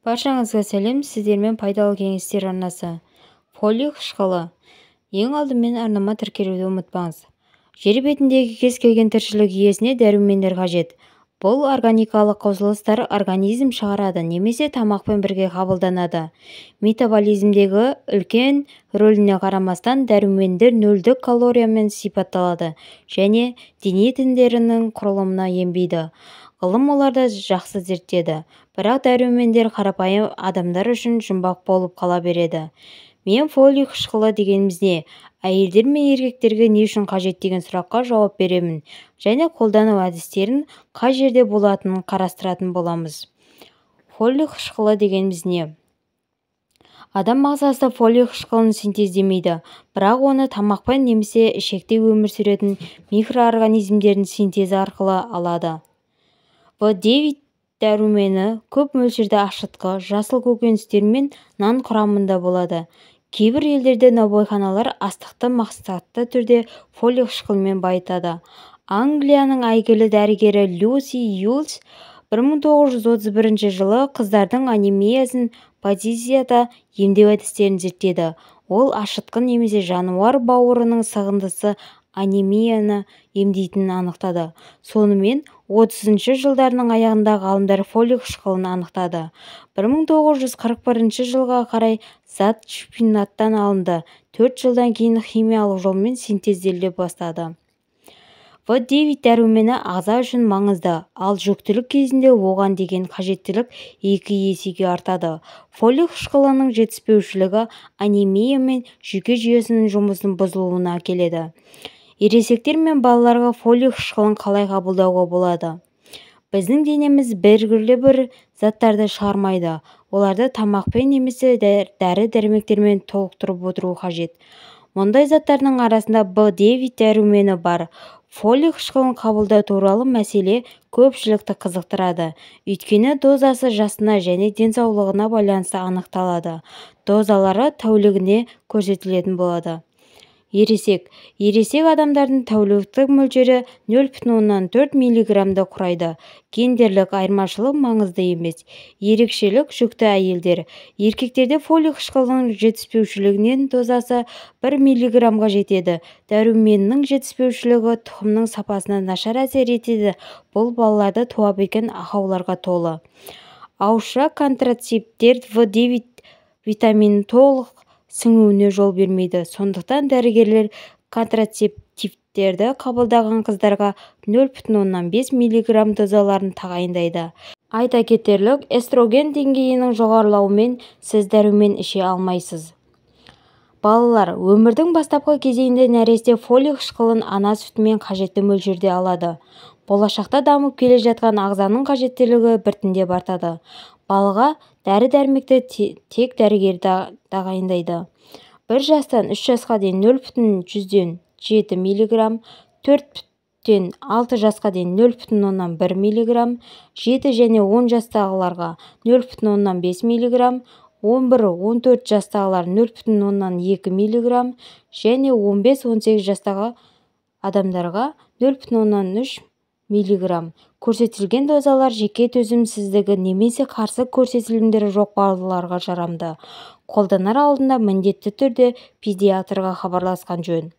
Баршаңызға сәлем, сіздермен пайдалы кеңестер арнасы. Фолий қышқылы. Ең алдымен арнама тіркелуді ұмытпаңыз. Жер бетіндегі кез келген тіршілік иесіне дәрумендер қажет. Бұл органикалық қосылыстар организм шығарады немесе тамақпен бірге қабылданады. Метаболизмдегі үлкен рөліне қарамастан дәрумендер нөлдік калориямен сипатталады және дене тіндерінің құрылымына енбейді. Ғылым оларды жақсы зерттеді, бірақ дәрумендер қарапайым адамдар үшін жұмбақ болып қала береді. Мен фолий қышқылы дегеніміз не? Әйелдер мен еркектерге не үшін қажет деген сұраққа жауап беремін және қолдану әдістерін қай жерде болатынын қарастыратын боламыз. Фолий қышқылы дегеніміз не? Адам ағзасы фолий қышқылын синтездемейді, бірақ оны тамақпен немесе ішекте өмір сүретін микроорганизмдердің синтезі арқылы алады. В9 дәрумені көп мөлшерде ашытқы, жасыл көкөністер мен нан құрамында болады. Кейбір елдерде наубайханалар астықты мақсатты түрде фолий қышқылымен байытады. Англияның әйгілі дәрігері Люси Юлс 1931 жылы қыздардың анемиясын позицияда емдеу әдістерін зерттеді. Ол ашытқы немесе жануар бауырының сығындысы анемияны емдейтінін анықтады. Сонымен 30 жылдарының аяғында ғалымдар фолий қышқылын анықтады. 1941 жылға қарай зат шпинаттан алынды. 4 жылдан кейін химиялық жолмен синтезделе бастады. В9 дәрумені ағза үшін маңызды, ал жүктілік кезінде оған деген қажеттілік 2 есеге артады. Фолий қышқылының жетіспеушілігі анемия мен жүйке жүйесінің жұмысының бұзылуына әкеледі. Ересектер мен балаларға фолий қышқылын қалай қабылдауға болады? Біздің денеміз белгілі бір заттарды шығармайды. Оларды тамақпен немесе дәрі-дәрмектермен толықтырып отыру қажет. Мұндай заттардың арасында В9 дәрумені бар. Фолий қышқылын қабылдау туралы мәселе көпшілікті қызықтырады. Өйткені дозасы жасына және денсаулығына байланысты анықталады. Дозалары тәулігіне көрсетілетін болады. Ересек адамдардың тәуліктік мөлшері 0,4 мг құрайды. Гендерлік айырмашылық маңызды емес. Ерекшелік жүкті әйелдер. Еркектерде фолий қышқылының жетіспеушілігінен дозасы 1 мг жетеді. Дәруменнің жетіспеушілігі тұқымның сапасына нашар әсер етеді. Бұл балаларды туа біткен ақауларға толы. Ауызша контрацептивтер В9 витаминін толық сіңуіне жол бермейді. Сондықтан дәрігерлер контрацептивтерді қабылдаған қыздарға 0,5 мг дозаларын тағайындайды. Айта кетерлік, эстроген деңгейінің жоғарылауымен сіз дәрумен іше алмайсыз. Балалар өмірдің бастапқы кезеңінде нәресте фолий қышқылын ана сүтімен қажетті мөлшерде алады. Болашақта дамып келе жатқан ағзаның қажеттілігі біртіндеп артады. Балаға дәрі-дәрмекті тек дәрігер тағайындайды. 1 жастан 3 жасқа дейін 0,7 мг, 4-тен 6 жасқа дейін 0,1 мг, 7 және 10 жастағыларға 0,5 мг, 11-14 жастағылар 0,2 мг және 15-18 жастағы адамдарға 0,3 мг. Көрсетілген дозалар жеке төзімсіздігі немесе қарсы көрсетілімдері жоқ балаларға жарамды. Қолданар алдында міндетті түрде педиатрға хабарласқан жөн.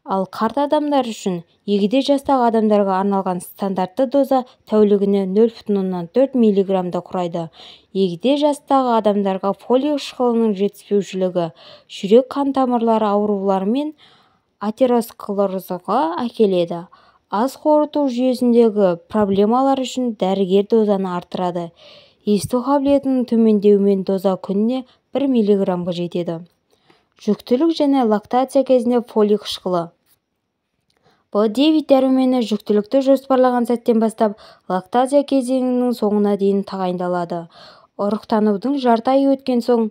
Ал қарт адамдар үшін егде жастағы адамдарға арналған стандартты доза тәулігіне 0,4 мг құрайды. Егде жастағы адамдарға фолий қышқылының жетіспеушілігі жүрек қан тамырлары аурулары мен атеросклерозға әкеледі. Ас қорыту жүйесіндегі проблемалар үшін дәрігер дозаны арттырады. Есту қабілетінің төмендеуімен доза күніне 1 мг жетеді. Жүктілік және лактация кезінде фолий қышқылы. В9 дәрумені жүктілікті жоспарлаған сәттен бастап лактация кезеңінің соңына дейін тағайындалады. Ұрықтанудың жарты айы өткен соң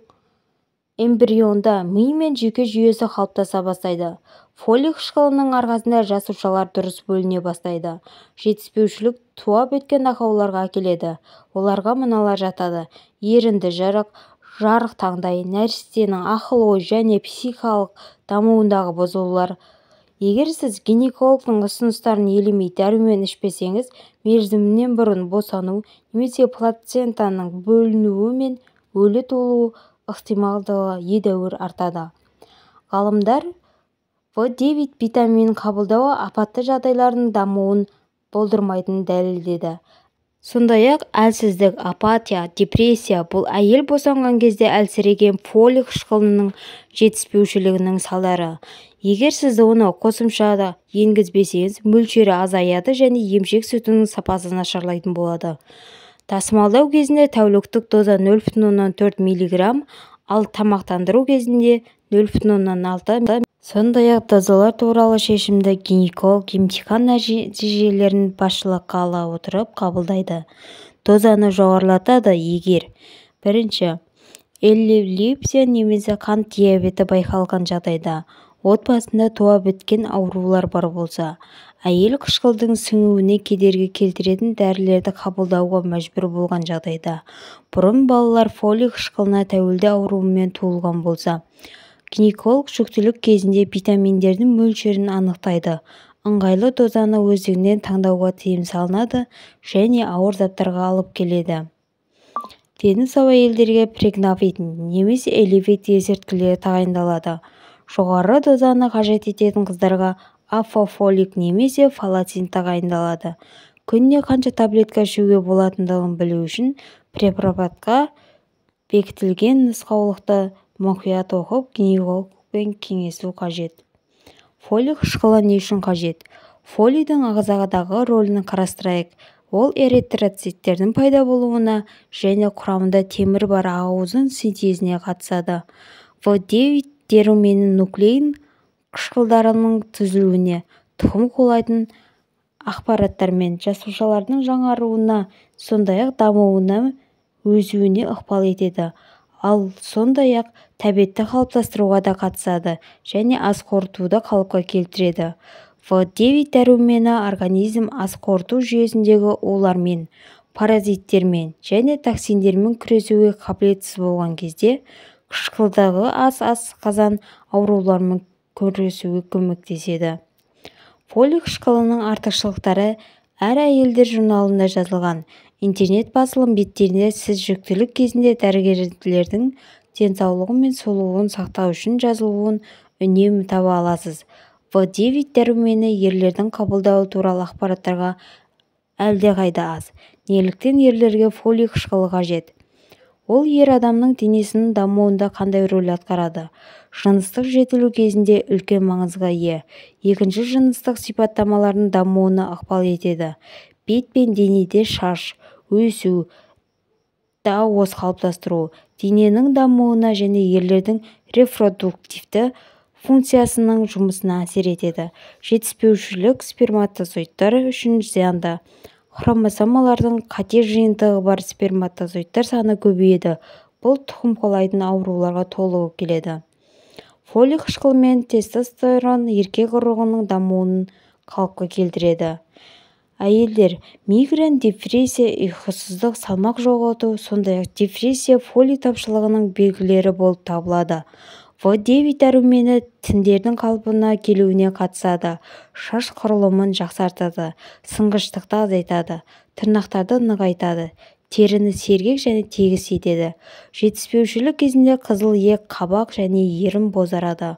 эмбрионда ми мен жүйке жүйесі қалыптаса бастайды. Фолий қышқылының арқасында жасушалар дұрыс бөліне бастайды. Жетіспеушілік туа біткен ақауларға әкеледі. Оларға мыналар жатады: ерінді жарық таңдай, нәрестенің ақыл-ой және психикалық дамуындағы бұзылулар, Егер сіз гинекологтың ұсыныстарын елемей дәрумен ішпесеңіз, мерзімінен бұрын босану немесе плацентаның бөлінуі мен өлі туылу ықтималдығы едәуір артады. Ғалымдар В9 витаминін қабылдауы апатты жағдайлардың дамуын болдырмайтынын дәлелдеді. Сондай-ақ әлсіздік, апатия, депрессия бұл әйел босанған кезде әлсіреген фолий қышқылының жетіспеушілігінің салдары. Егер сіз оны қосымшада енгізбесеңіз, мөлшері азаяды және емшек сүтінің сапасы нашарлайтын болады. Тасымалдау кезінде тәуліктік доза 0,4 мг, ал тамақтандыру кезінде 0,6 Сондай-ақ дозалар туралы шешімді гинеколог емтихан нәтижелерін басшылыққа ала отырып қабылдайды. Дозаны жоғарылатады егер: бірінші, эпилепсия немесе қант диабеті байқалған жағдайда, отбасында туа біткен аурулар бар болса, әйел қышқылдың сіңуіне кедергі келтіретін дәрілерді қабылдауға мәжбүр болған жағдайда, бұрын балалар фолий қышқылына тәуелді ауруымен туылған болса. Гинеколог жүктілік кезінде витаминдердің мөлшерін анықтайды, ыңғайлы дозаны өздігінен таңдауға тыйым салынады және ауыр заттарға алып келеді. Дені сау әйелдерге прегнавит немесе элевит есірткілері тағайындалады. Жоғары дозаны қажет ететін қыздарға афофолик немесе фалацин тағайындалады. Күніне қанша таблетка ішуге болатындығын білу үшін препаратқа бекітілген нұсқаулықты мұқият оқып, гинекологпен кеңесу қажет. Фолий қышқылы не үшін қажет? Фолийдің ағзадағы рөлін қарастырайық. Ол эритроциттердің пайда болуына және құрамында темір бар ақуыздың синтезіне қатысады. В9 дәруменінің нуклеин қышқылдарының түзілуіне, тұқым қуалайтын ақпараттар мен жасушалардың жаңаруына, сондай-ақ дамуына, өсуіне ықпал етеді. Ал сондай-ақ тәбетті қалыптастыруға да қатысады және ас қорытуды қалыпқа келтіреді. В9 дәрумені организм ас қорыту жүйесіндегі улармен, паразиттермен және токсиндермен күресуге қабілетсіз болған кезде, қышқылдағы асқазан ауруларымен күресуге көмектеседі. Фолий қышқылының артықшылықтары әр әйелдер журналында жазылған. Интернет басылым беттерінде сіз жүктілік кезінде дәрігерлердің денсаулығы мен сұлулығын сақтау үшін жазылуын үнемі таба аласыз. В9 дәрумені ерлердің қабылдауы туралы ақпараттарға әлдеқайда аз. Неліктен ерлерге фолий қышқылы қажет? Ол ер адамның денесінің дамуында қандай рөл атқарады? Жыныстық жетілу кезінде үлкен маңызға ие. Екінші, жыныстық сипаттамалардың дамуына ықпал етеді. Бет пен денеде шаш, өсу, ось қалыптастыру, дененің дамуына және ерлердің репродуктивті функциясының жұмысына әсер етеді. Жетіспеушілік сперматозоидтар үшін зиянды. Хромосомалардың қате жиынтығы бар сперматозоидтар саны көбейеді. Бұл тұқым қуалайтын ауруларға толығып келеді. Фолий қышқылы мен тестостерон еркек ұрығының дамуын қалыпқа келтіреді. Әйелдер, мигрен, депрессия, ұйқысыздық, салмақ жоғалту, сондай-ақ депрессия фолий тапшылығының белгілері болып табылады. В9 дәрумені тіндердің қалпына келуіне қатысады, шаш құрылымын жақсартады, сынғыштықты азайтады, тырнақтарды нығайтады, теріні сергек және тегіс етеді. Жетіспеушілік кезінде қызыл иек, қабақ және ерін бозарады.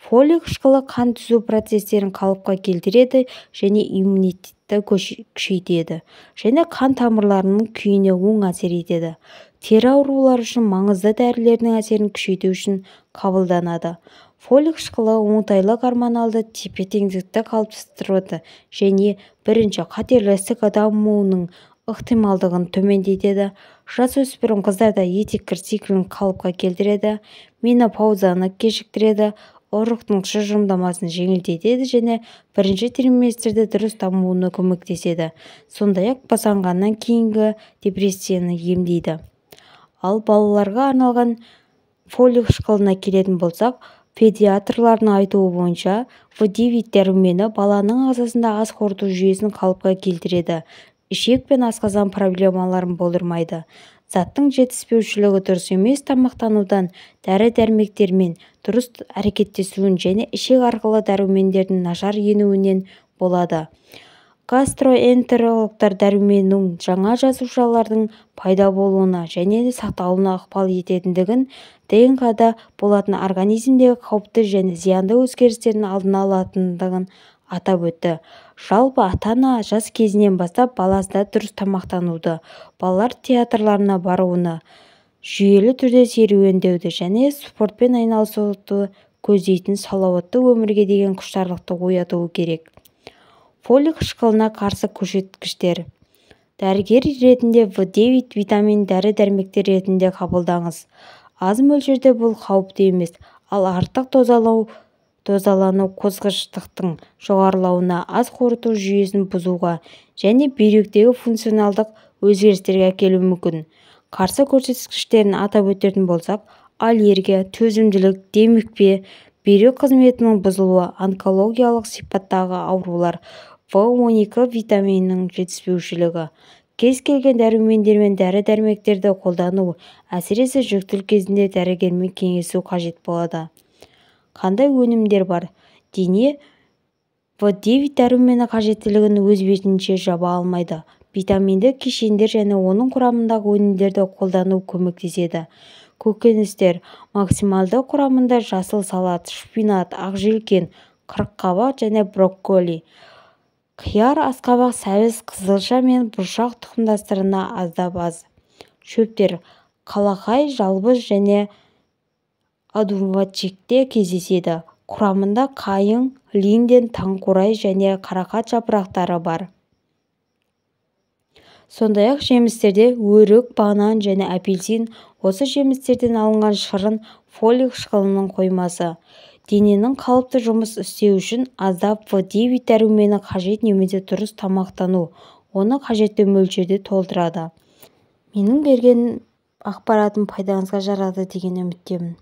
Фолий қышқылы қан түзу процестерін қалыпқа келтіреді және иммунитетті күшейтеді және қан тамырларының күйіне оң әсер етеді. Тері аурулары үшін маңызды дәрілердің әсерін күшейту үшін қабылданады. Фолий қышқылы оңтайлы гормоналды тепе-теңдікті қалыптастырады және бірінші, қатерлі ісік дамуының ықтималдығын төмендетеді. Жасөспірім қыздарда етеккір циклін қалыпқа келтіреді, менопаузаны кешіктіреді, ұрықтың тұжырымдамасын жеңілдетеді және бірінші триместрде дұрыс дамуына көмектеседі. Сондай-ақ босанғаннан кейінгі депрессияны емдейді. Ал балаларға арналған фолий қышқылына келетін болсақ, педиатрлардың айтуы бойынша, В9 дәрумені баланың ағзасында ас қорыту жүйесін қалыпқа келтіреді. Ішек пен асқазан проблемаларын болдырмайды. заттың жетіспеушілігі дұрыс емес тамақтанудан, дәрі-дәрмектермен дұрыс әрекеттесуін және ішек арқылы дәрумендердің нашар енуінен болады. Гастроэнтерологтар дәруменнің жаңа жасушалардың пайда болуына және сақталуына ықпал ететіндігін, ДНК-да болатын организмдегі қауіпті және зиянды өзгерістердің алдын алатындығын атап өтті. Жалпы ата-ана жас кезінен бастап баласына дұрыс тамақтануды, балалар театрларына баруыны, жүйелі түрде серуендеуді және спортпен айналысуды көздейтін салауатты өмірге деген құштарлықты оятуы керек. Фолий қышқылына қарсы көрсеткіштер. Дәрігер ретінде В9 витамин дәрі-дәрмектер ретінде қабылдаңыз. Аз мөлшерде бұл қауіпті емес, ал артық дозалану қозғыштықтың жоғарылауына, ас қорыту жүйесін бұзуға және бүйректегі функционалдық өзгерістерге әкелуі мүмкін. Қарсы көрсеткіштерін атап өтетін болсақ, аллергия, төзімділік, демікпе, бүйрек қызметінің бұзылуы, онкологиялық сипаттағы аурулар, В12 витаминінің жетіспеушілігі. Кез келген дәрумендер мен дәрі-дәрмектерді қолдану, әсіресе жүктілік кезінде дәрігермен кеңесу қажет болады. Қандай өнімдер бар? Дене В9 дәрумені қажеттілігін өз бетінше жаба алмайды. Витаминді кешендер және оның құрамындағы өнімдерді қолдану көмектеседі. Көкөністер максималды құрамында жасыл салат, шпинат, ақжелкен, қырыққабақ және брокколи. Қияр, асқабақ, сәбіз, қызылша мен бұршақ тұқымдастарына аздап аз. Шөптер қалақай, жалбыз және одуванчикте кездеседі. Құрамында қайың, линден, таңқурай және қарақат жапырақтары бар. Сондай-ақ жемістерде өрік, банан және апельсин. Осы жемістерден алынған шырын фолий қышқылының қоймасы. Дененің қалыпты жұмыс істеу үшін аздап В9 дәрумені қажет немесе дұрыс тамақтану, оны қажетті мөлшерде толтырады. Менің берген ақпаратым пайдаңызға жарады деген үміттемін.